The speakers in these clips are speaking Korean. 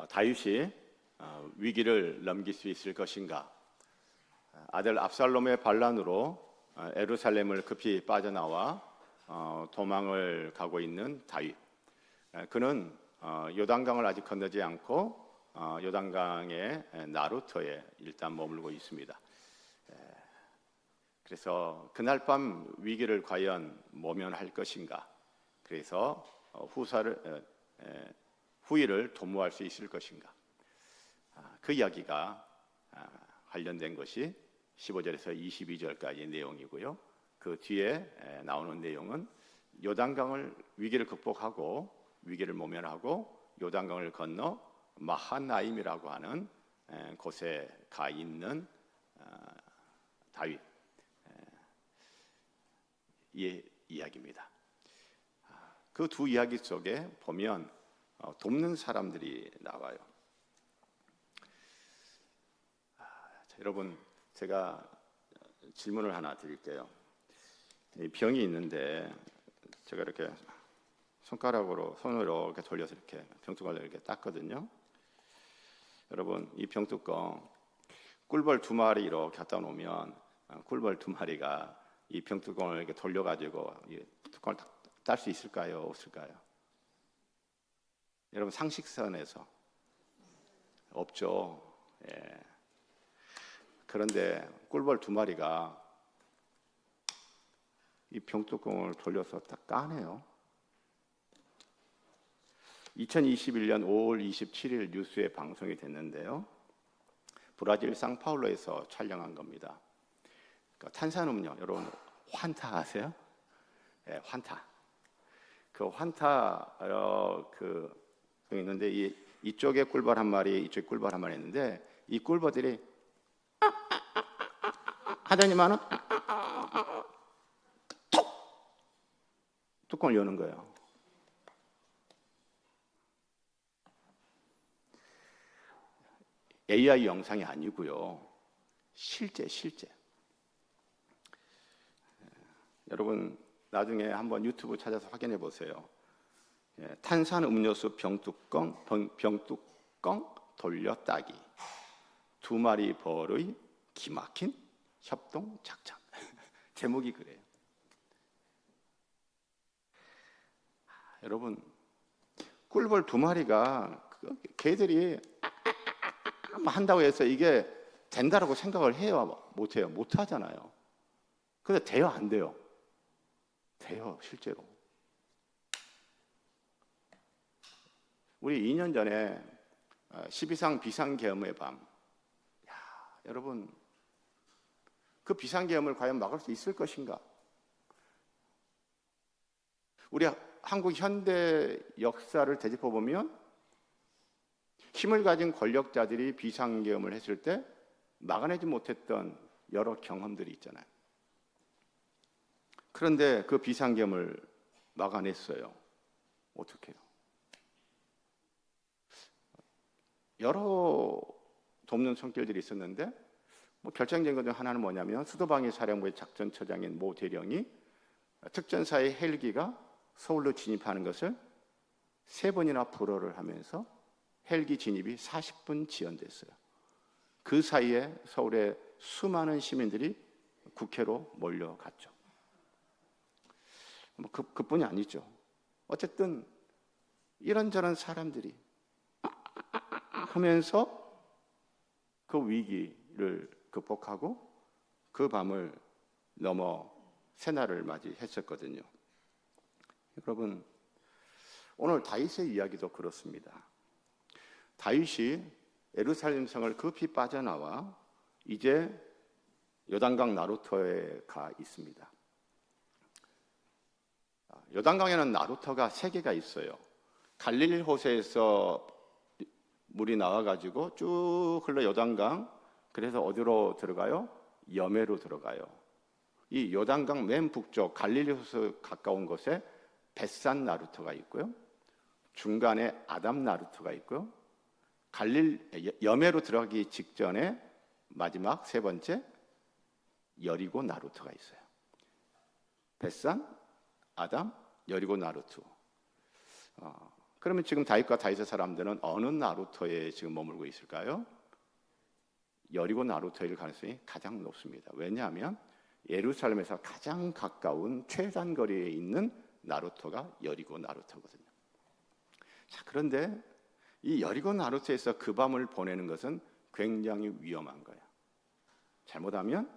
다윗이 위기를 넘길 수 있을 것인가? 아들 압살롬의 반란으로 예루살렘을 급히 빠져나와 도망을 가고 있는 다윗. 그는 요단강을 아직 건너지 않고 요단강의 나루터에 일단 머물고 있습니다. 그래서 그날 밤 위기를 과연 모면할 것인가? 그래서 후일을 도모할 수 있을 것인가? 그 이야기가 관련된 것이 15절에서 22절까지의 내용이고요. 그 뒤에 나오는 내용은 요단강을 위기를 극복하고 위기를 모면하고 요단강을 건너 마하나임이라고 하는 곳에 가 있는 다윗 이 이야기입니다. 그 두 이야기 속에 보면 돕는 사람들이 나와요. 여러분, 제가 질문을 하나 드릴게요. 병이 있는데 제가 이렇게 손으로 이렇게 돌려서 이렇게 병뚜껑을 이렇게 닦거든요. 여러분, 이 병뚜껑 꿀벌 2마리 이렇게 갖다 놓으면 꿀벌 2마리가 이 병뚜껑을 이렇게 돌려가지고 이 뚜껑을 딸 수 있을까요? 없을까요? 여러분, 상식선에서 없죠. 예. 그런데 꿀벌 2마리가 이 병뚜껑을 돌려서 딱 까네요. 2021년 5월 27일 뉴스에 방송이 됐는데요. 브라질 상파울로에서 촬영한 겁니다. 그러니까 탄산음료, 여러분 환타 아세요? 네, 환타. 그 환타 있는데 이쪽에 꿀벌 1마리, 이쪽에 꿀벌 1마리 있는데 이 꿀벌들이 하더니만은 톡 뚜껑을 여는 거예요. AI 영상이 아니고요. 실제. 여러분 나중에 한번 유튜브 찾아서 확인해 보세요. 탄산 음료수 병뚜껑 돌려 따기. 2마리 벌의 기막힌 협동 작전. 제목이 그래요. 여러분, 꿀벌 2마리가 걔들이 한다고 해서 이게 된다라고 생각을 해요? 못해요? 못하잖아요. 근데 돼요? 안 돼요? 돼요, 실제로. 우리 2년 전에 12상 비상계엄의 밤, 여러분 그 비상계엄을 과연 막을 수 있을 것인가? 우리 한국 현대 역사를 되짚어 보면 힘을 가진 권력자들이 비상계엄을 했을 때 막아내지 못했던 여러 경험들이 있잖아요. 그런데 그 비상계엄을 막아냈어요. 어떻게 해요? 여러 돕는 손길들이 있었는데 결정적인 것 중 하나는 뭐냐면 수도방위 사령부의 작전처장인 모 대령이 특전사의 헬기가 서울로 진입하는 것을 3번이나 불허를 하면서 헬기 진입이 40분 지연됐어요. 그 사이에 서울의 수많은 시민들이 국회로 몰려갔죠. 그뿐이 아니죠. 어쨌든 이런저런 사람들이 하면서 그 위기를 극복하고 그 밤을 넘어 새날을 맞이했었거든요. 여러분, 오늘 다윗의 이야기도 그렇습니다. 다윗이 예루살렘 성을 급히 빠져나와 이제 요단강 나루터에 가 있습니다. 요단강에는 나루터가 3개가 있어요. 갈릴리 호수에서 물이 나와가지고 쭉 흘러 요단강, 그래서 어디로 들어가요? 여매로 들어가요. 이 요단강 맨 북쪽 갈릴리 호수 가까운 곳에 벳산 나루터가 있고요. 중간에 아담 나루터가 있고요. 여매로 들어가기 직전에 마지막 3번째 여리고 나루터가 있어요. 벳산, 아담, 여리고 나루터. 그러면 지금 다윗과 다윗의 사람들은 어느 나루터에 지금 머물고 있을까요? 여리고 나루터일 가능성이 가장 높습니다. 왜냐하면 예루살렘에서 가장 가까운 최단 거리에 있는 나루터가 여리고 나루터거든요. 자, 그런데 이 여리고 나루터에서 그 밤을 보내는 것은 굉장히 위험한 거예요. 잘못하면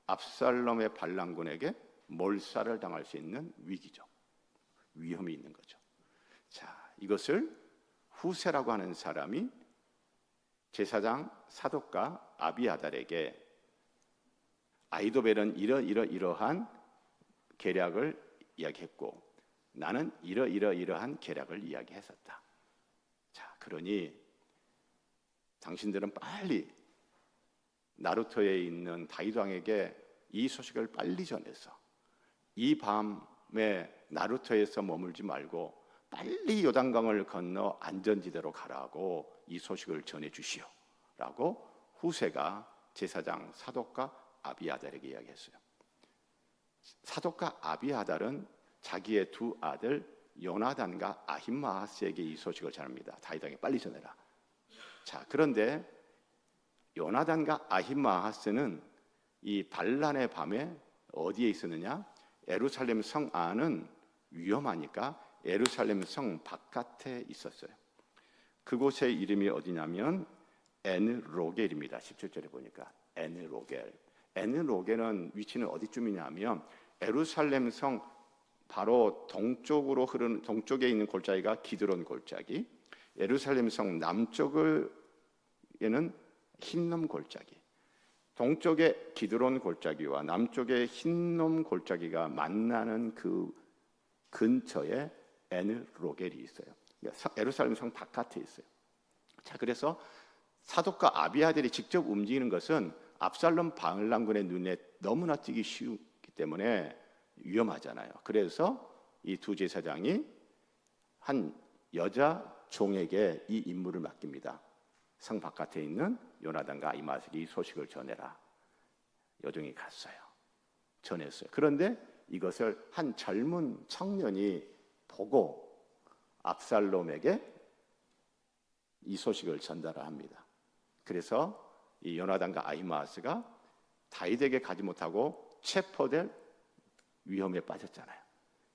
압살롬의 반란군에게 몰살을 당할 수 있는 위기죠. 위험이 있는 거죠. 자, 이것을 후세라고 하는 사람이 제사장 사독과 아비아달에게 아히도벨은 이러한 계략을 이야기했고 나는 이러한 계략을 이야기했었다. 자, 그러니 당신들은 빨리 나루터에 있는 다윗 왕에게 이 소식을 빨리 전해서 이 밤에 나루터에서 머물지 말고 빨리 요단강을 건너 안전지대로 가라고 이 소식을 전해 주시오 라고 후세가 제사장 사독과 아비아달에게 이야기했어요. 사독과 아비아달은 자기의 두 아들 요나단과 아힘마하스에게 이 소식을 전합니다. 다윗에게 빨리 전해라. 자, 그런데 요나단과 아힘마하스는 이 반란의 밤에 어디에 있었느냐? 예루살렘 성 안은 위험하니까 예루살렘 성 바깥에 있었어요. 그곳의 이름이 어디냐면 엔로겔입니다. 17절에 보니까 엔로겔. 엔로겔은 위치는 어디쯤이냐면 예루살렘 성 바로 동쪽으로 흐르는 동쪽에 있는 골짜기가 기드론 골짜기, 예루살렘 성 남쪽에는 힌놈 골짜기, 동쪽의 기드론 골짜기와 남쪽의 힌놈 골짜기가 만나는 그 근처에 엔로겔이 있어요. 예루살렘 성 바깥에 있어요. 자, 그래서 사독과 아비아들이 직접 움직이는 것은 압살롬 반란군의 눈에 너무나 띄기 쉽기 때문에 위험하잖아요. 그래서 이 두 제사장이 한 여자 종에게 이 임무를 맡깁니다. 성 바깥에 있는 요나단과 아히마아스에게 이 소식을 전해라. 여종이 갔어요. 전했어요. 그런데 이것을 한 젊은 청년이 보고 압살롬에게 이 소식을 전달합니다. 그래서 이 요나단과 아히마아스가 다윗에게 가지 못하고 체포될 위험에 빠졌잖아요.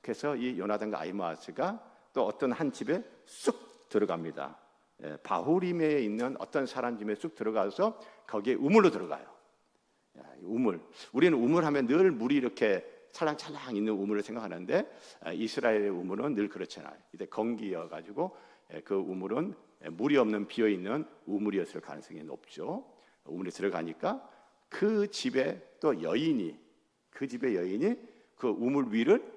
그래서 이 요나단과 아히마아스가 또 어떤 한 집에 쑥 들어갑니다. 바후림에 있는 어떤 사람 집에 쑥 들어가서 거기에 우물로 들어가요. 우물. 우리는 우물하면 늘 물이 이렇게 찰랑찰랑 있는 우물을 생각하는데 이스라엘의 우물은 늘 그렇지 않아요. 이때 건기여가지고 그 우물은 물이 없는 비어있는 우물이었을 가능성이 높죠. 우물에 들어가니까 그 집에 또 여인이 그 집의 여인이 그 우물 위를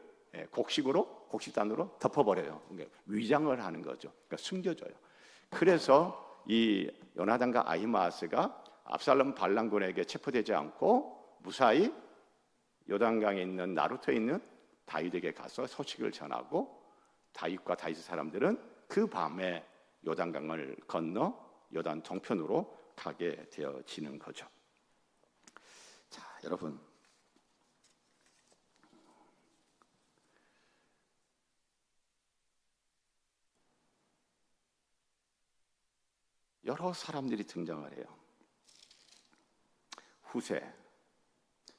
곡식단으로 덮어버려요. 그러니까 위장을 하는 거죠. 그러니까 숨겨져요. 그래서 이 요나단과 아히마아스가 압살롬 반란군에게 체포되지 않고 무사히 요단강에 있는 나루터에 있는 다윗에게 가서 소식을 전하고 다윗과 다윗의 사람들은 그 밤에 요단강을 건너 요단 동편으로 가게 되어지는 거죠. 자, 여러분, 여러 사람들이 등장을 해요. 후세,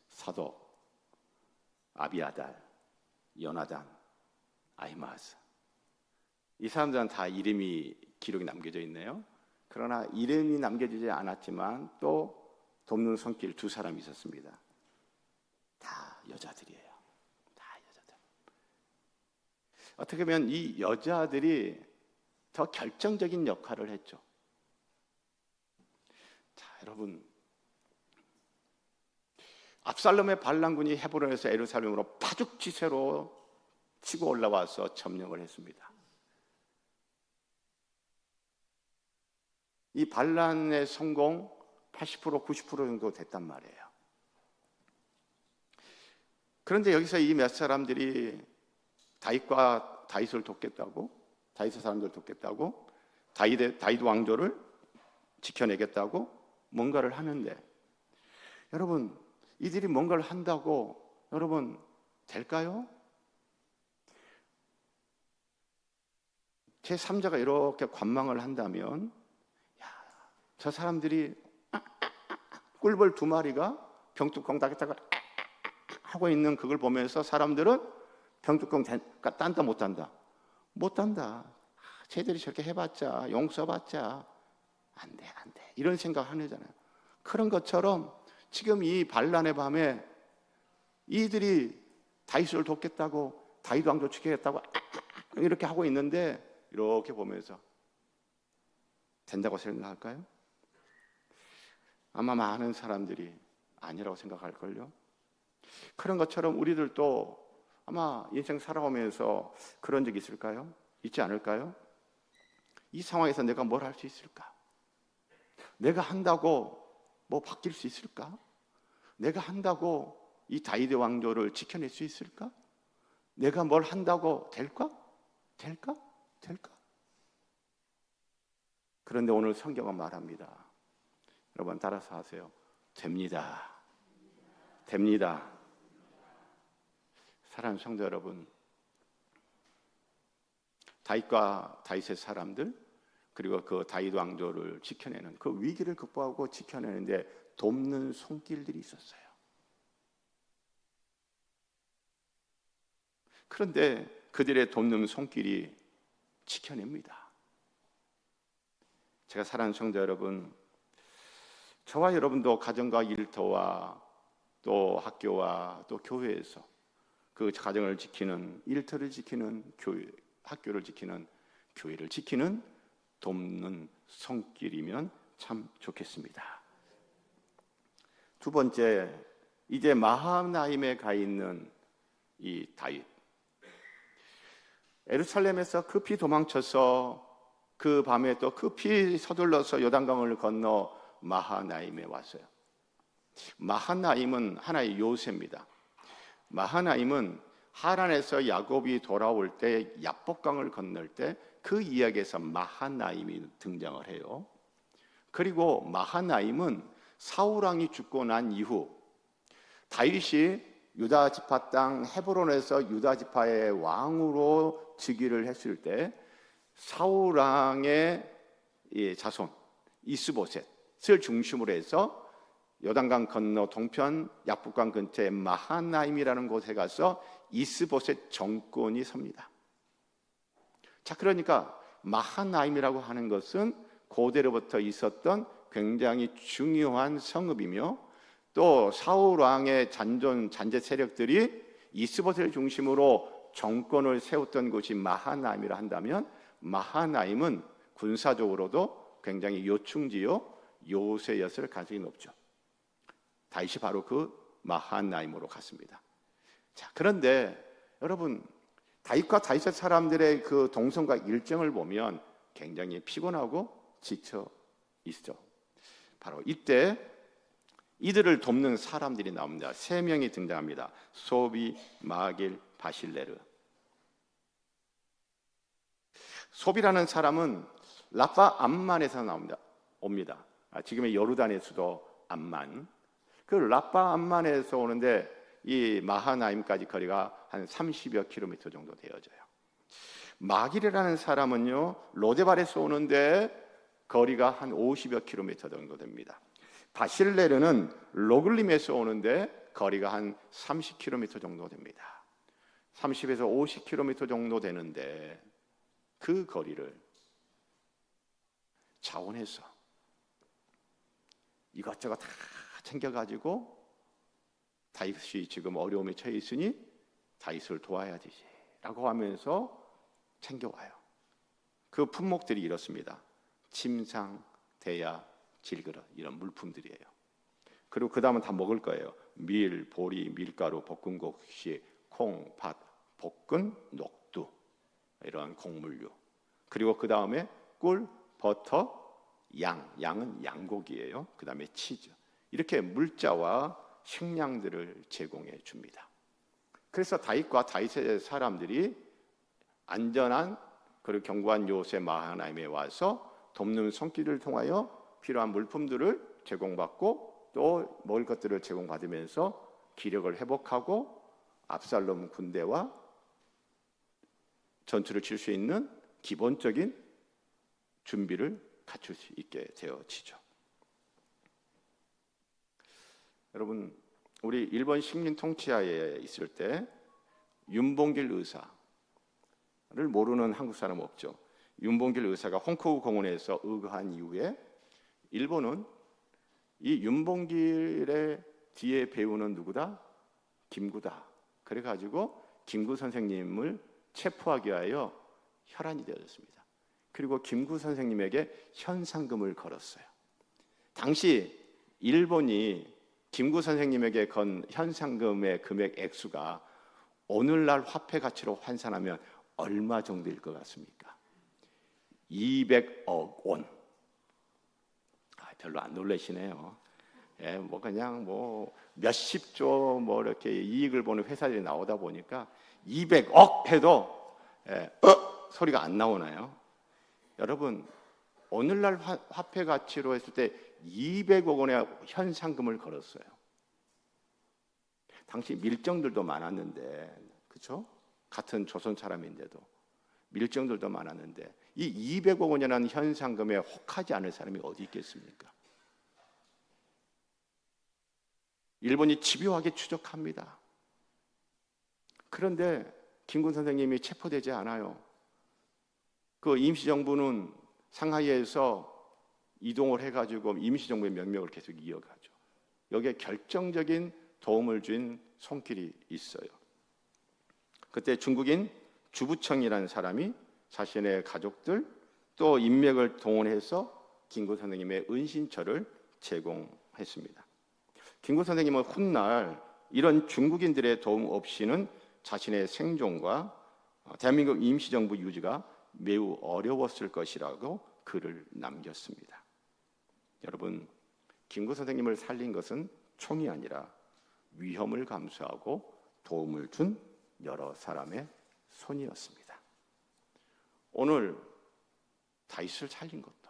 사독, 아비아달, 요나단, 아히마아스. 이 사람들은 다 이름이 기록이 남겨져 있네요. 그러나 이름이 남겨지지 않았지만 또 돕는 손길 두 사람이 있었습니다. 다 여자들이에요. 다 여자들. 어떻게 보면 이 여자들이 더 결정적인 역할을 했죠. 자, 여러분, 압살롬의 반란군이 헤브론에서 예루살렘으로 파죽지세로 치고 올라와서 점령을 했습니다. 이 반란의 성공 80% 90% 정도 됐단 말이에요. 그런데 여기서 이 몇 사람들이 다윗을 돕겠다고, 다윗의 사람들을 돕겠다고, 다윗 왕조를 지켜내겠다고 뭔가를 하는데, 여러분, 이들이 뭔가를 한다고 여러분 될까요? 제3자가 이렇게 관망을 한다면, 야, 저 사람들이 꿀벌 2마리가 병뚜껑 닫겠다고 하고 있는 그걸 보면서 사람들은 병뚜껑 딴다 못 딴다? 못 딴다. 쟤들이 저렇게 해봤자, 용서봤자 안 돼. 이런 생각 하잖아요. 그런 것처럼 지금 이 반란의 밤에 이들이 다윗을 돕겠다고, 다윗 왕조 지키겠다고 이렇게 하고 있는데, 이렇게 보면서 된다고 생각할까요? 아마 많은 사람들이 아니라고 생각할걸요. 그런 것처럼 우리들도 아마 인생 살아오면서 그런 적이 있을까요? 있지 않을까요? 이 상황에서 내가 뭘 할 수 있을까? 내가 한다고 뭐 바뀔 수 있을까? 내가 한다고 이 다윗 왕조를 지켜낼 수 있을까? 내가 뭘 한다고 될까? 그런데 오늘 성경은 말합니다. 여러분 따라서 하세요. 됩니다. 사랑하는 성도 여러분, 다윗과 다윗의 사람들, 그리고 그 다윗 왕조를 지켜내는, 그 위기를 극복하고 지켜내는데 돕는 손길들이 있었어요. 그런데 그들의 돕는 손길이 지켜냅니다. 제가 사랑하는 성도 여러분, 저와 여러분도 가정과 일터와 또 학교와 또 교회에서 그 가정을 지키는, 일터를 지키는, 학교를 지키는, 교회를 지키는 돕는 손길이면 참 좋겠습니다. 두 번째, 이제 마하나임에 가 있는 이 다윗, 예루살렘에서 급히 도망쳐서 그 밤에 또 급히 서둘러서 요단강을 건너 마하나임에 왔어요. 마하나임은 하나의 요새입니다. 마하나임은 하란에서 야곱이 돌아올 때 야복강을 건널 때 그 이야기에서 마하나임이 등장을 해요. 그리고 마하나임은 사울 왕이 죽고 난 이후 다윗이 유다 지파 땅 헤브론에서 유다 지파의 왕으로 즉위를 했을 때 사울 왕의 자손 이스보셋을 중심으로 해서 요단강 건너 동편 야복강 근처의 마하나임이라는 곳에 가서 이스보셋 정권이 섭니다. 자, 그러니까 마하나임이라고 하는 것은 고대로부터 있었던 굉장히 중요한 성읍이며, 또 사울 왕의 잔재 세력들이 이스보셋을 중심으로 정권을 세웠던 곳이 마하나임이라 한다면, 마하나임은 군사적으로도 굉장히 요충지요, 요새였을 가능성이 높죠. 다윗이 바로 그 마하나임으로 갔습니다. 자, 그런데 여러분, 다윗과 다윗의 사람들의 그 동선과 일정을 보면 굉장히 피곤하고 지쳐 있죠. 바로 이때 이들을 돕는 사람들이 나옵니다. 3명이 등장합니다. 소비, 마길, 바실레르. 소비라는 사람은 라파 암만에서 옵니다. 지금의 요르단의 수도 암만. 그 라파 암만에서 오는데 이 마하나임까지 거리가 한 30여 킬로미터 정도 되어져요. 마길이라는 사람은요, 로데발에서 오는데 거리가 한 50여 킬로미터 정도 됩니다. 바실레르는 로글림에서 오는데 거리가 한 30킬로미터 정도 됩니다. 30에서 50킬로미터 정도 되는데 그 거리를 자원해서 이것저것 다 챙겨가지고 다윗이 지금 어려움에 처해 있으니 다윗을 도와야 되지 라고 하면서 챙겨와요. 그 품목들이 이렇습니다. 침상, 대야, 질그릇, 이런 물품들이에요. 그리고 그 다음은 다 먹을 거예요. 밀, 보리, 밀가루, 볶은 곡식, 콩, 팥, 볶은 녹두, 이러한 곡물류. 그리고 그 다음에 꿀, 버터, 양은 양고기예요. 그 다음에 치즈. 이렇게 물자와 식량들을 제공해 줍니다. 그래서 다윗과 다윗의 사람들이 안전한 그리고 견고한 요새 마하나임에 와서 돕는 손길을 통하여 필요한 물품들을 제공받고 또 먹을 것들을 제공받으면서 기력을 회복하고 압살롬 군대와 전투를 칠 수 있는 기본적인 준비를 갖출 수 있게 되어지죠. 여러분, 우리 일본 식민 통치하에 있을 때 윤봉길 의사를 모르는 한국 사람 없죠. 윤봉길 의사가 홍콩 공원에서 의거한 이후에 일본은 이 윤봉길의 뒤에 배우는 누구다? 김구다. 그래가지고 김구 선생님을 체포하기 위하여 혈안이 되어졌습니다. 그리고 김구 선생님에게 현상금을 걸었어요. 당시 일본이 김구 선생님에게 건 현상금의 금액 액수가 오늘날 화폐 가치로 환산하면 얼마 정도일 것 같습니까? 200억 원. 별로 안 놀라시네요. 예, 뭐 그냥 뭐 몇십조 뭐 이렇게 이익을 보는 회사들이 나오다 보니까 200억 해도 소리가 안 나오나요? 여러분, 오늘날 화폐 가치로 했을 때 200억 원의 현상금을 걸었어요. 당시 밀정들도 많았는데, 그렇죠? 같은 조선 사람인데도 밀정들도 많았는데 이 200억 원이라는 현상금에 혹하지 않을 사람이 어디 있겠습니까? 일본이 집요하게 추적합니다. 그런데 김구 선생님이 체포되지 않아요. 그 임시정부는 상하이에서 이동을 해가지고 임시정부의 명령을 계속 이어가죠. 여기에 결정적인 도움을 준 손길이 있어요. 그때 중국인 주부청이라는 사람이 자신의 가족들 또 인맥을 동원해서 김구 선생님의 은신처를 제공했습니다. 김구 선생님은 훗날 이런 중국인들의 도움 없이는 자신의 생존과 대한민국 임시정부 유지가 매우 어려웠을 것이라고 글을 남겼습니다. 여러분, 김구 선생님을 살린 것은 총이 아니라 위험을 감수하고 도움을 준 여러 사람의 손이었습니다. 오늘 다윗을 살린 것도,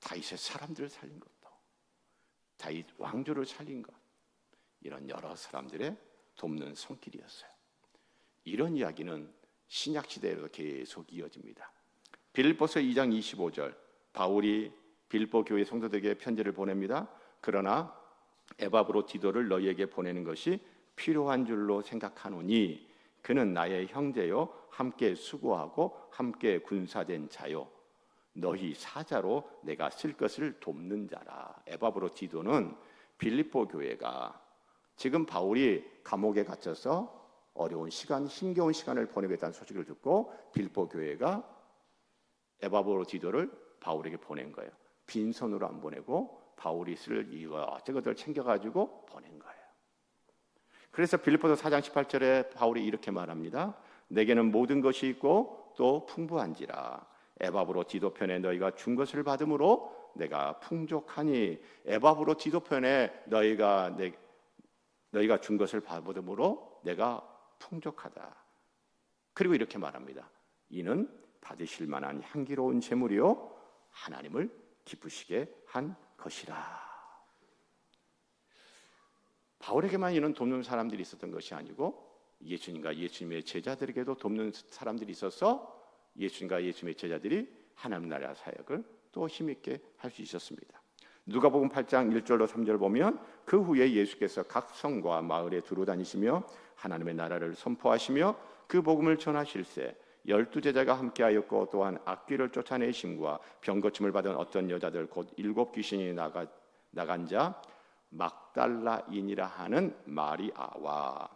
다윗의 사람들을 살린 것도, 다윗 왕조를 살린 것, 이런 여러 사람들의 돕는 손길이었어요. 이런 이야기는 신약 시대에도 계속 이어집니다. 빌립보서 2장 25절, 바울이 빌립보 교회 성도들에게 편지를 보냅니다. 그러나 에바브로 디도를 너희에게 보내는 것이 필요한 줄로 생각하노니 그는 나의 형제요 함께 수고하고 함께 군사된 자요 너희 사자로 내가 쓸 것을 돕는 자라. 에바브로 디도는 빌립보 교회가 지금 바울이 감옥에 갇혀서 어려운 시간, 힘겨운 시간을 보내고 있다는 소식을 듣고 빌립보 교회가 에바브로 디도를 바울에게 보낸 거예요. 빈손으로 안 보내고 바울이 쓸 이것저것을 챙겨가지고 보낸 거예요. 그래서 빌립보서 4장 18절에 바울이 이렇게 말합니다. 내게는 모든 것이 있고 또 풍부한지라. 에바브로 디도 편에 너희가 준 것을 받음으로 내가 풍족하니. 에바브로 디도 편에 너희가 준 것을 받음으로 내가 풍족하다. 그리고 이렇게 말합니다. 이는 받으실 만한 향기로운 제물이요 하나님을 기쁘시게 한 것이라. 바울에게만 이런 돕는 사람들이 있었던 것이 아니고 예수님과 예수님의 제자들에게도 돕는 사람들이 있어서 예수님과 예수님의 제자들이 하나님 나라 사역을 또 힘있게 할 수 있었습니다. 누가복음 8장 1절로 3절 보면 그 후에 예수께서 각 성과 마을에 두루 다니시며 하나님의 나라를 선포하시며 그 복음을 전하실세 12 제자가 함께하였고 또한 악귀를 쫓아내심과 병고침을 받은 어떤 여자들 곧 7 귀신이 나간 자 막달라인이라 하는 마리아와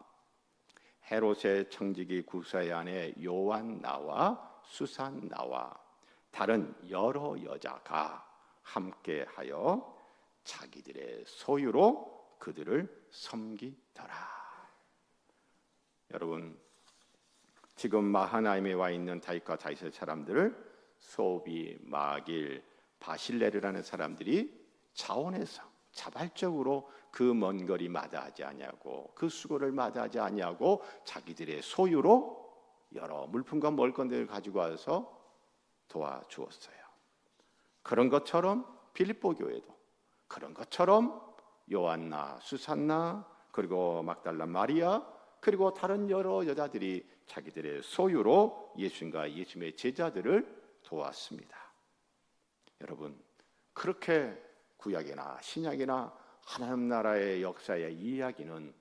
헤롯의 청지기 구사의 아내 요한나와 수산나와 다른 여러 여자가 함께하여 자기들의 소유로 그들을 섬기더라. 여러분, 지금 마하나임에 와 있는 다윗과 다윗의 사람들을 소비, 마길, 바실레르라는 사람들이 자원해서 자발적으로 그 먼 거리 마다하지 아니하고 그 수고를 마다하지 아니하고 자기들의 소유로 여러 물품과 먹을 것들을 가지고 와서 도와주었어요. 그런 것처럼 빌립보 교회도, 그런 것처럼 요한나, 수산나, 그리고 막달라 마리아, 그리고 다른 여러 여자들이 자기들의 소유로 예수님과 예수님의 제자들을 도왔습니다. 여러분, 그렇게 구약이나 신약이나 하나님 나라의 역사의 이야기는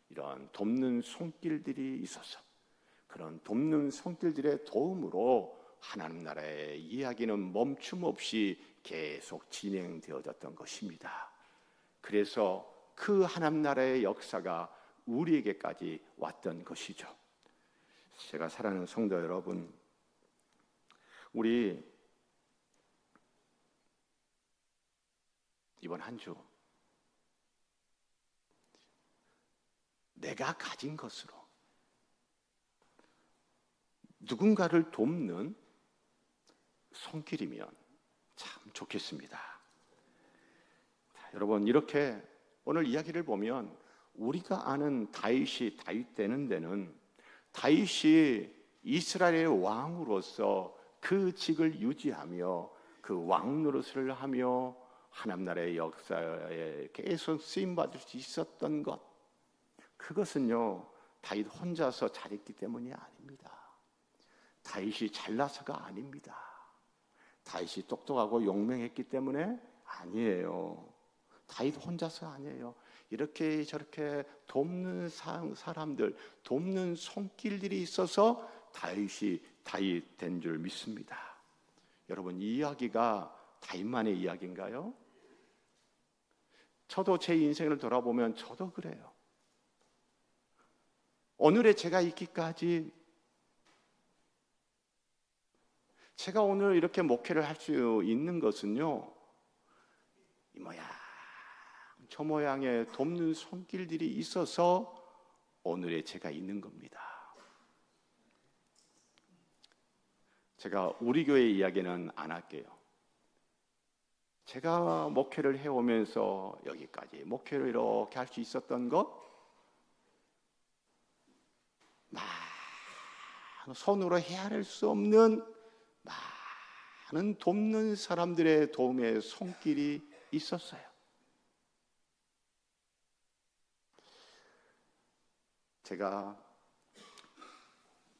이런 돕는 손길들이 있어서 그런 돕는 손길들의 도움으로 하나님 나라의 이야기는 멈춤 없이 계속 진행되어졌던 것입니다. 그래서 그 하나님 나라의 역사가 우리에게까지 왔던 것이죠. 제가 사랑하는 성도 여러분, 우리 이번 한 주 내가 가진 것으로 누군가를 돕는 손길이면 참 좋겠습니다. 자, 여러분, 이렇게 오늘 이야기를 보면 우리가 아는 다윗이 다윗되는 데는 다윗이 이스라엘의 왕으로서 그 직을 유지하며 그 왕 노릇을 하며 하나님 나라의 역사에 계속 쓰임받을 수 있었던 것, 그것은요 다윗 혼자서 잘했기 때문이 아닙니다. 다윗이 잘나서가 아닙니다. 다윗이 똑똑하고 용맹했기 때문에 아니에요. 다윗 혼자서 아니에요. 이렇게 저렇게 돕는 사람들, 돕는 손길들이 있어서 다윗이 다윗 된 줄 믿습니다. 여러분, 이 이야기가 다윗만의 이야기인가요? 저도 제 인생을 돌아보면 저도 그래요. 오늘의 제가 있기까지, 제가 오늘 이렇게 목회를 할 수 있는 것은요, 이 모양 저 모양의 돕는 손길들이 있어서 오늘의 제가 있는 겁니다. 제가 우리 교회 이야기는 안 할게요. 제가 목회를 해오면서 여기까지 목회를 이렇게 할 수 있었던 것, 손으로 헤아릴 수 없는 많은 돕는 사람들의 도움의 손길이 있었어요. 제가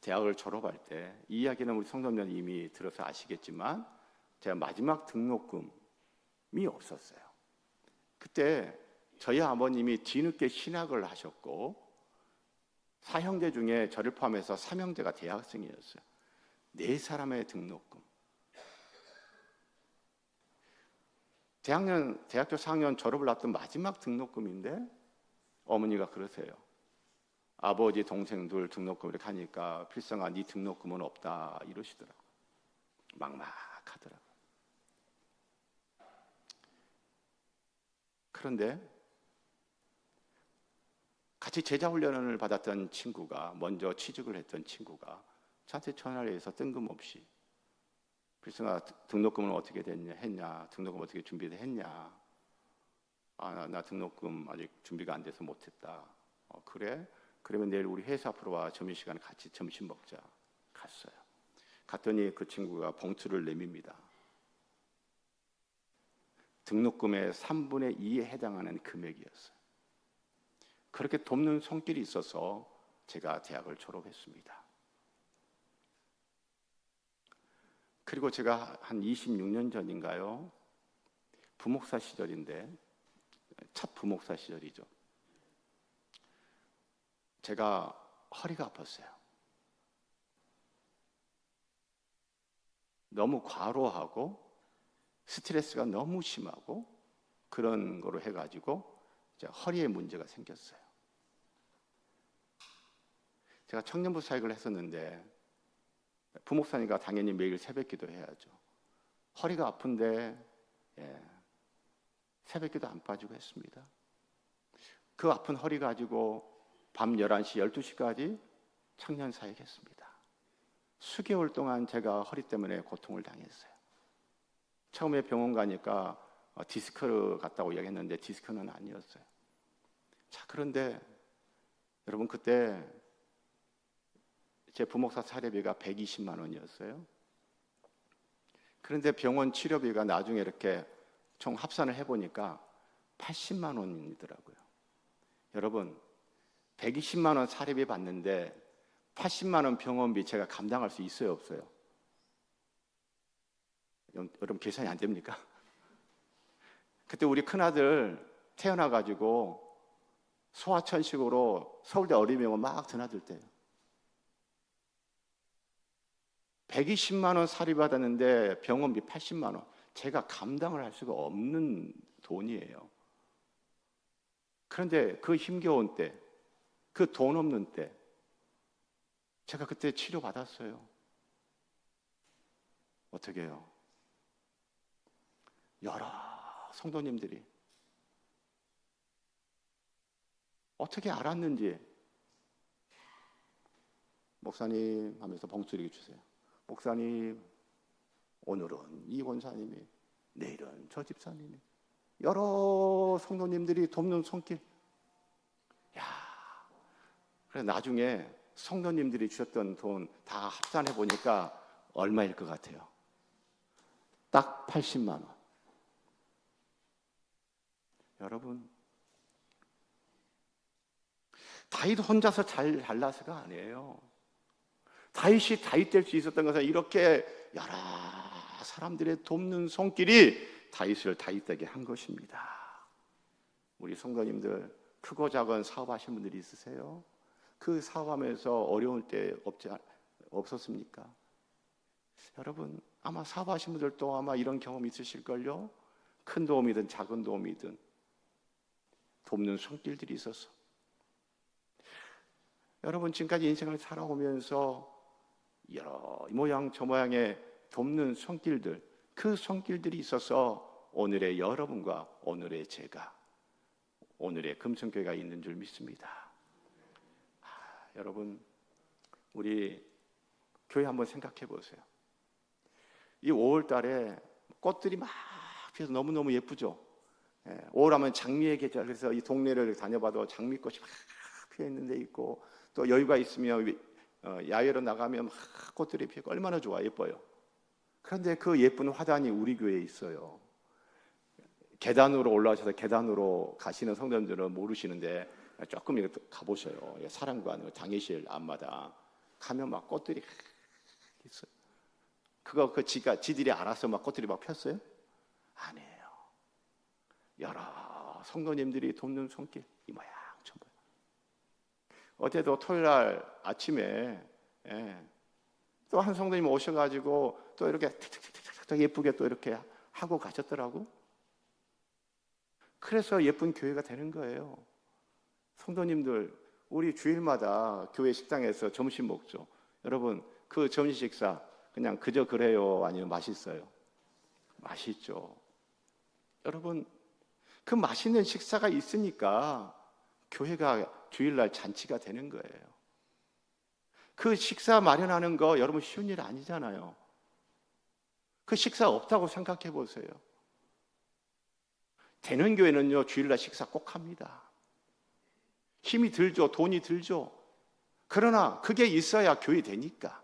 대학을 졸업할 때, 이 이야기는 우리 성도님들 이미 들어서 아시겠지만, 제가 마지막 등록금이 없었어요. 그때 저희 아버님이 뒤늦게 신학을 하셨고, 사형제 중에 저를 포함해서 3형제가 대학생이었어요. 4사람의 등록금. 대학교 4학년 졸업을 앞둔 마지막 등록금인데 어머니가 그러세요. 아버지 동생들 등록금 이렇게 하니까 필성아 네 등록금은 없다 이러시더라고요. 막막하더라고요. 그런데 같이 제자훈련을 받았던 친구가, 먼저 취직을 했던 친구가 저한테 전화를 해서 뜬금없이 필성아 등록금은 어떻게 했냐, 등록금 어떻게 준비했냐. 나 등록금 아직 준비가 안 돼서 못했다. 그래? 그러면 내일 우리 회사 앞으로 와, 점심시간에 같이 점심 먹자. 갔어요. 갔더니 그 친구가 봉투를 내밉니다. 등록금의 3분의 2에 해당하는 금액이었어요. 그렇게 돕는 손길이 있어서 제가 대학을 졸업했습니다. 그리고 제가 한 26년 전인가요? 부목사 시절인데, 첫 부목사 시절이죠. 제가 허리가 아팠어요. 너무 과로하고 스트레스가 너무 심하고 그런 거로 해가지고 허리에 문제가 생겼어요. 제가 청년부 사역을 했었는데 부목사니까 당연히 매일 새벽기도 해야죠. 허리가 아픈데 새벽기도 안 빠지고 했습니다. 그 아픈 허리 가지고 밤 11시, 12시까지 청년 사역했습니다. 수개월 동안 제가 허리 때문에 고통을 당했어요. 처음에 병원 가니까 디스크 같다고 이야기했는데 디스크는 아니었어요. 자, 그런데 여러분, 그때 제 부목사 사례비가 120만 원이었어요. 그런데 병원 치료비가 나중에 이렇게 총 합산을 해보니까 80만 원이더라고요. 여러분, 120만 원 사례비 받는데 80만 원 병원비 제가 감당할 수 있어요, 없어요? 여러분 계산이 안 됩니까? 그때 우리 큰아들 태어나가지고 소아천식으로 서울대 어린이병원 막 드나들 때요. 120만 원 사립받았는데 병원비 80만 원. 제가 감당을 할 수가 없는 돈이에요. 그런데 그 힘겨운 때, 그 돈 없는 때 제가 그때 치료받았어요. 어떻게 해요? 여러 성도님들이 어떻게 알았는지, 목사님 하면서 봉투리기 주세요. 목사님, 오늘은 이 권사님이, 내일은 저 집사님이, 여러 성도님들이 돕는 손길. 야, 그래 나중에 성도님들이 주셨던 돈 다 합산해 보니까 얼마일 것 같아요? 딱 80만 원. 여러분, 다윗 혼자서 잘 잘나서가 아니에요. 다윗이 다윗 될 수 있었던 것은 이렇게 여러 사람들의 돕는 손길이 다윗을 다윗 되게 한 것입니다. 우리 성도님들, 크고 작은 사업하신 분들이 있으세요? 그 사업하면서 어려울 때 없었습니까? 여러분, 아마 사업하신 분들도 아마 이런 경험 있으실걸요? 큰 도움이든 작은 도움이든 돕는 손길들이 있어서, 여러분 지금까지 인생을 살아오면서 여러 모양 저 모양의 돕는 손길들, 그 손길들이 있어서 오늘의 여러분과 오늘의 제가, 오늘의 금성교회가 있는 줄 믿습니다. 여러분, 우리 교회 한번 생각해 보세요. 이 5월 달에 꽃들이 막 피어서 너무너무 예쁘죠. 5월 하면 장미의 계절. 그래서 이 동네를 다녀봐도 장미꽃이 막 피어 있는 데 있고, 또 여유가 있으면 야외로 나가면 막 꽃들이 피고 얼마나 좋아, 예뻐요. 그런데 그 예쁜 화단이 우리 교회에 있어요. 계단으로 올라오셔서 계단으로 가시는 성도님들은 모르시는데 조금 이렇게 가보셔요. 사랑관 당회실 앞마다 가면 막 꽃들이 있어요. 그거 지들이 알아서 막 꽃들이 막 폈어요? 아니에요. 여러 성도님들이 돕는 손길, 이 모양 저 모양. 어제도 토요일 날 아침에 또 한 성도님 오셔가지고 또 이렇게 탁탁탁탁 예쁘게 또 이렇게 하고 가셨더라고. 그래서 예쁜 교회가 되는 거예요. 성도님들, 우리 주일마다 교회 식당에서 점심 먹죠. 여러분, 그 점심 식사 그냥 그저 그래요? 아니면 맛있어요? 맛있죠. 여러분, 그 맛있는 식사가 있으니까 교회가 주일날 잔치가 되는 거예요. 그 식사 마련하는 거 여러분 쉬운 일 아니잖아요. 그 식사 없다고 생각해 보세요. 되는 교회는요, 주일날 식사 꼭 합니다. 힘이 들죠, 돈이 들죠. 그러나 그게 있어야 교회 되니까.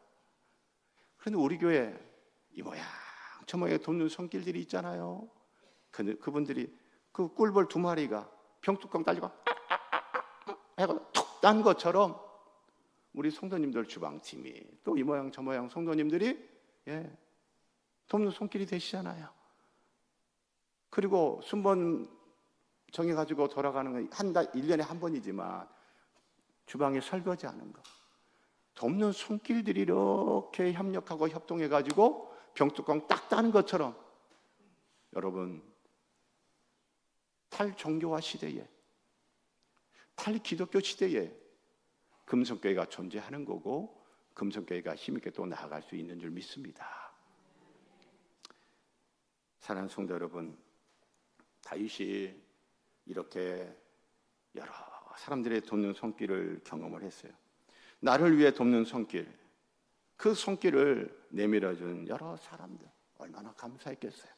그런데 우리 교회 이 모양 저 모양 돕는 손길들이 있잖아요. 그분들이 그 꿀벌 2마리가 병뚜껑 달리고 해가 툭 딴 것처럼 우리 성도님들 주방팀이 또 이 모양 저 모양 성도님들이 돕는 손길이 되시잖아요. 그리고 순번 정해가지고 돌아가는 건 1년에 한 번이지만 주방에 설거지하는 거, 돕는 손길들이 이렇게 협력하고 협동해가지고 병뚜껑 딱 따는 것처럼, 여러분, 탈종교화 시대에, 탈기독교 시대에 금성교회가 존재하는 거고, 금성교회가 힘있게 또 나아갈 수 있는 줄 믿습니다. 사랑하는 성도 여러분, 다윗이 이렇게 여러 사람들의 돕는 손길을 경험을 했어요. 나를 위해 돕는 손길, 그 손길을 내밀어준 여러 사람들, 얼마나 감사했겠어요.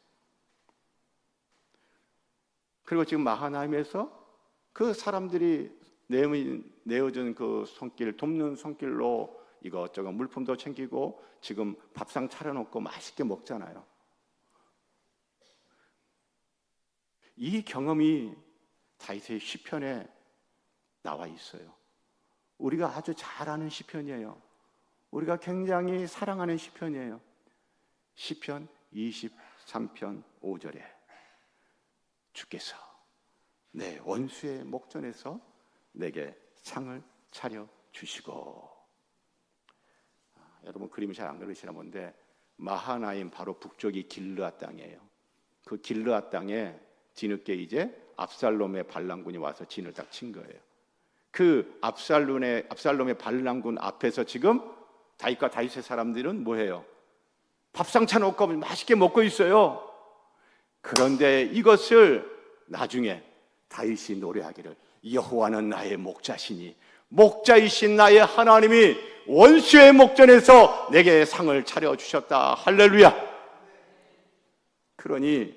그리고 지금 마하나임에서 그 사람들이 내어준 그 손길, 돕는 손길로 이것저것 물품도 챙기고 지금 밥상 차려놓고 맛있게 먹잖아요. 이 경험이 다윗의 시편에 나와 있어요. 우리가 아주 잘 아는 시편이에요. 우리가 굉장히 사랑하는 시편이에요. 시편 23편 5절에 주께서 내 원수의 목전에서 내게 상을 차려 주시고. 여러분 그림을 잘 안 그리시나 본데 마하나임 바로 북쪽이 길르앗 땅이에요. 그 길르앗 땅에 뒤늦게 이제 압살롬의 반란군이 와서 진을 딱 친 거예요. 그 압살롬의 반란군 앞에서 지금 다윗과 다윗의 사람들은 뭐해요? 밥상 차놓고 맛있게 먹고 있어요. 그런데 이것을 나중에 다윗이 노래하기를 여호와는 나의 목자시니 목자이신 나의 하나님이 원수의 목전에서 내게 상을 차려주셨다. 할렐루야. 그러니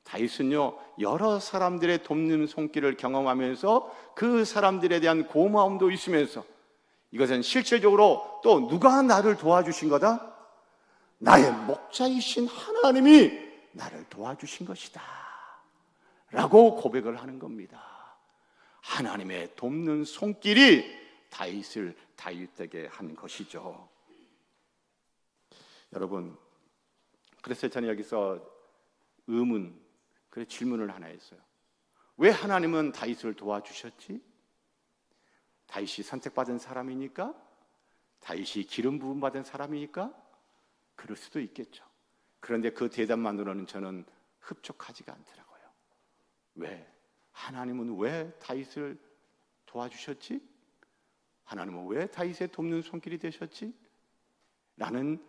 다윗은요 여러 사람들의 돕는 손길을 경험하면서 그 사람들에 대한 고마움도 있으면서 이것은 실질적으로 또 누가 나를 도와주신 거다? 나의 목자이신 하나님이 나를 도와주신 것이다 라고 고백을 하는 겁니다. 하나님의 돕는 손길이 다윗을 다윗되게 한 것이죠. 여러분, 그래서 저는 여기서 질문을 하나 했어요. 왜 하나님은 다윗을 도와주셨지? 다윗이 선택받은 사람이니까? 다윗이 기름 부음 받은 사람이니까? 그럴 수도 있겠죠. 그런데 그 대답만으로는 저는 흡족하지가 않더라고요. 왜? 하나님은 왜 다윗을 도와주셨지? 하나님은 왜 다윗의 돕는 손길이 되셨지? 라는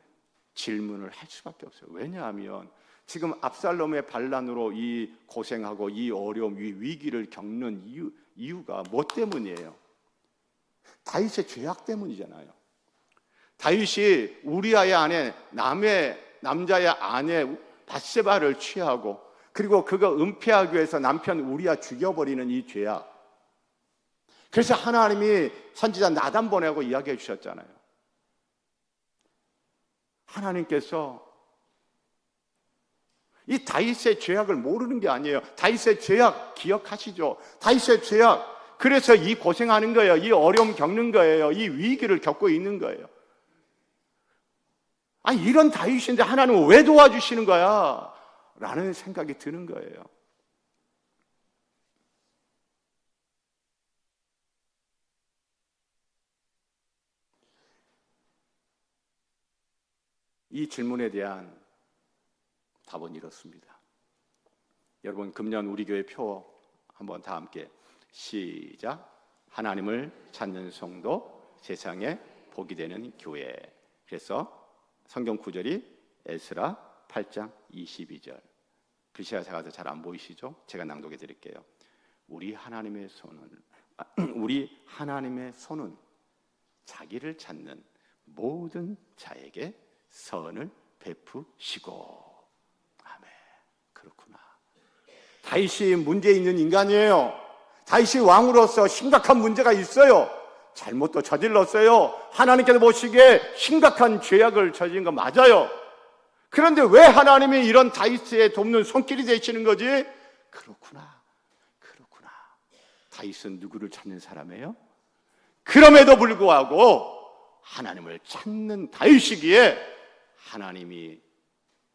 질문을 할 수밖에 없어요. 왜냐하면 지금 압살롬의 반란으로 이 고생하고 이 어려움, 이 위기를 겪는 이유가 뭐 때문이에요? 다윗의 죄악 때문이잖아요. 다윗이 우리아의 아내, 남자의 아내 밧세바를 취하고 그리고 그거 은폐하기 위해서 남편 우리아 죽여버리는 이 죄악. 그래서 하나님이 선지자 나단 보내고 이야기해 주셨잖아요. 하나님께서 이 다윗의 죄악을 모르는 게 아니에요. 다윗의 죄악 기억하시죠? 다윗의 죄악, 그래서 이 고생하는 거예요. 이 어려움 겪는 거예요. 이 위기를 겪고 있는 거예요. 아니 이런 다윗인데 하나님은 왜 도와주시는 거야? 라는 생각이 드는 거예요. 이 질문에 대한 답은 이렇습니다. 여러분 금년 우리 교회 표 한번 다 함께 시작. 하나님을 찾는 성도, 세상에 복이 되는 교회. 그래서 성경 구절이 에스라 8장 22절. 글씨가 작아서 잘 안 보이시죠? 제가 낭독해 드릴게요. 우리 하나님의 손은 자기를 찾는 모든 자에게 선을 베푸시고. 아멘. 그렇구나. 다윗이 문제 있는 인간이에요. 다윗이 왕으로서 심각한 문제가 있어요. 잘못도 저질렀어요. 하나님께서 보시기에 심각한 죄악을 저지른 거 맞아요. 그런데 왜 하나님이 이런 다윗의 돕는 손길이 되시는 거지? 그렇구나. 다윗은 누구를 찾는 사람이에요? 그럼에도 불구하고 하나님을 찾는 다윗이기에 하나님이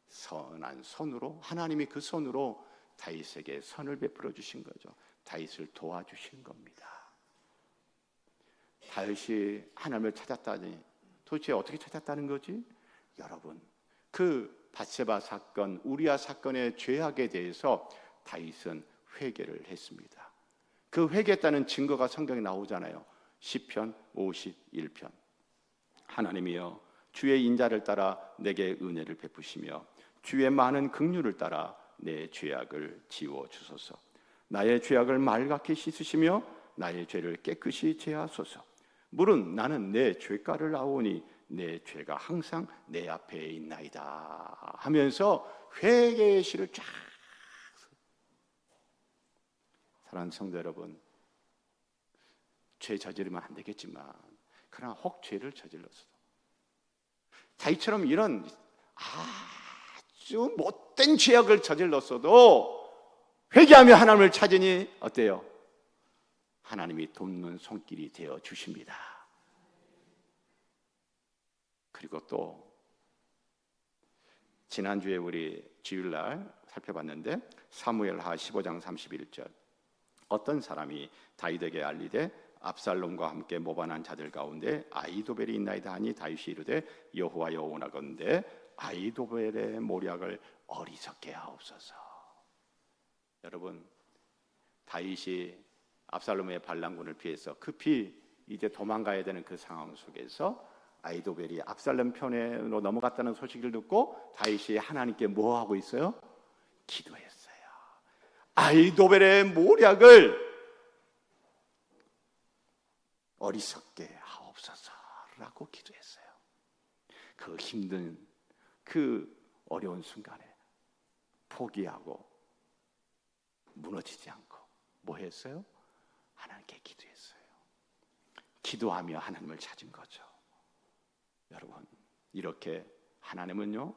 선한 손으로, 하나님이 그 손으로 다윗에게 선을 베풀어 주신 거죠. 다윗을 도와주신 겁니다. 다윗이 하나님을 찾았다니 도대체 어떻게 찾았다는 거지? 여러분, 그 밧세바 사건, 우리아 사건의 죄악에 대해서 다윗은 회개를 했습니다. 그 회개했다는 증거가 성경에 나오잖아요. 시편 51편. 하나님이여 주의 인자를 따라 내게 은혜를 베푸시며 주의 많은 긍휼을 따라 내 죄악을 지워 주소서. 나의 죄악을 맑게 씻으시며 나의 죄를 깨끗이 제하소서. 물은 나는 내 죄가를 아오니 내 죄가 항상 내 앞에 있나이다 하면서 회개의 시를 쫙. 사랑하는 성도 여러분, 죄 저지르면 안 되겠지만 그러나 혹 죄를 저질렀어도 다윗처럼 이런 아주 못된 죄악을 저질렀어도 회개하며 하나님을 찾으니 어때요? 하나님이 돕는 손길이 되어 주십니다. 그리고 또 지난주에 우리 주일날 살펴봤는데 사무엘하 15장 31절 어떤 사람이 다윗에게 알리되 압살롬과 함께 모반한 자들 가운데 아히도벨이 있나이다 하니 다윗이 이르되 여호와여 원하건대 아히도벨의 모략을 어리석게 하옵소서. 여러분, 다윗이 압살롬의 반란군을 피해서 급히 이제 도망가야 되는 그 상황 속에서 아히도벨이 압살롬 편으로 넘어갔다는 소식을 듣고 다윗이 하나님께 뭐 하고 있어요? 기도했어요. 아히도벨의 모략을 어리석게 하옵소서라고 기도했어요. 그 힘든 그 어려운 순간에 포기하고 무너지지 않고 뭐 했어요? 하나님께 기도했어요. 기도하며 하나님을 찾은 거죠. 여러분, 이렇게 하나님은요,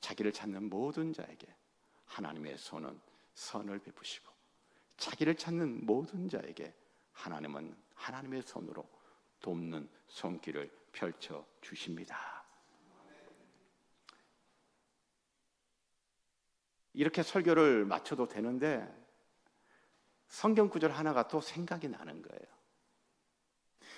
자기를 찾는 모든 자에게 하나님의 손은 선을 베푸시고 자기를 찾는 모든 자에게 하나님은 하나님의 손으로 돕는 손길을 펼쳐 주십니다. 이렇게 설교를 마쳐도 되는데 성경 구절 하나가 또 생각이 나는 거예요.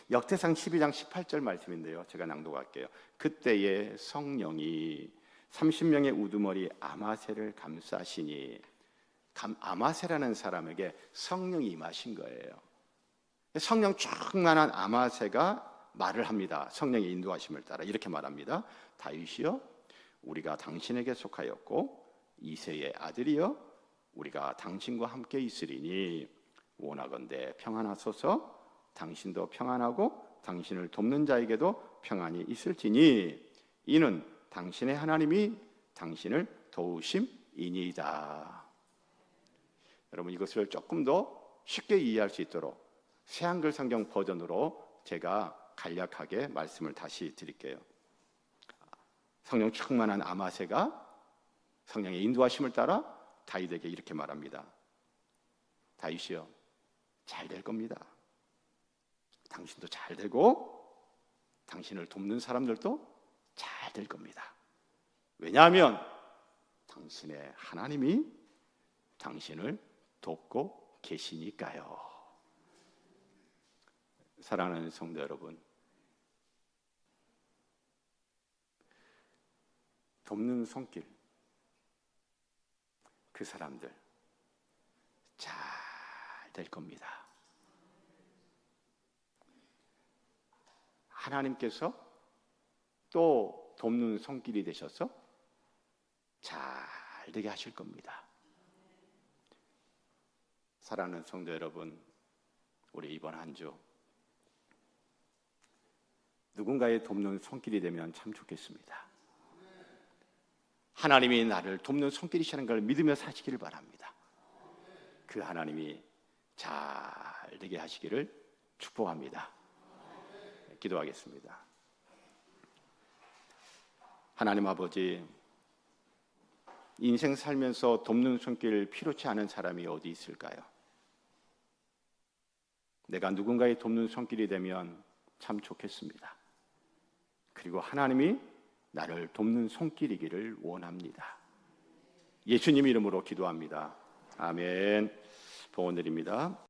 역대상 12장 18절 말씀인데요, 제가 낭독할게요. 그때에 성령이 30명의 우두머리 아마새를 감싸시니, 아마새라는 사람에게 성령이 임하신 거예요. 성령 충만한 아마새가 말을 합니다. 성령의 인도하심을 따라 이렇게 말합니다. 다윗이여, 우리가 당신에게 속하였고 이새의 아들이여, 우리가 당신과 함께 있으리니 원하건대 평안하소서. 당신도 평안하고 당신을 돕는 자에게도 평안이 있을지니 이는 당신의 하나님이 당신을 도우심이니이다. 여러분, 이것을 조금 더 쉽게 이해할 수 있도록 새한글 성경 버전으로 제가 간략하게 말씀을 다시 드릴게요. 성령 충만한 아마새가 성령의 인도하심을 따라 다윗에게 이렇게 말합니다. 다윗이여, 잘 될 겁니다. 당신도 잘 되고 당신을 돕는 사람들도 잘 될 겁니다. 왜냐하면 당신의 하나님이 당신을 돕고 계시니까요. 사랑하는 성도 여러분, 돕는 손길, 그 사람들 잘 될 겁니다. 하나님께서 또 돕는 손길이 되셔서 잘 되게 하실 겁니다. 사랑하는 성도 여러분, 우리 이번 한 주 누군가의 돕는 손길이 되면 참 좋겠습니다. 하나님이 나를 돕는 손길이시라는 걸 믿으며 사시기를 바랍니다. 그 하나님이 잘 되게 하시기를 축복합니다. 기도하겠습니다. 하나님 아버지, 인생 살면서 돕는 손길 필요치 않은 사람이 어디 있을까요? 내가 누군가의 돕는 손길이 되면 참 좋겠습니다. 그리고 하나님이 나를 돕는 손길이기를 원합니다. 예수님 이름으로 기도합니다. 아멘. 봉헌 드립니다.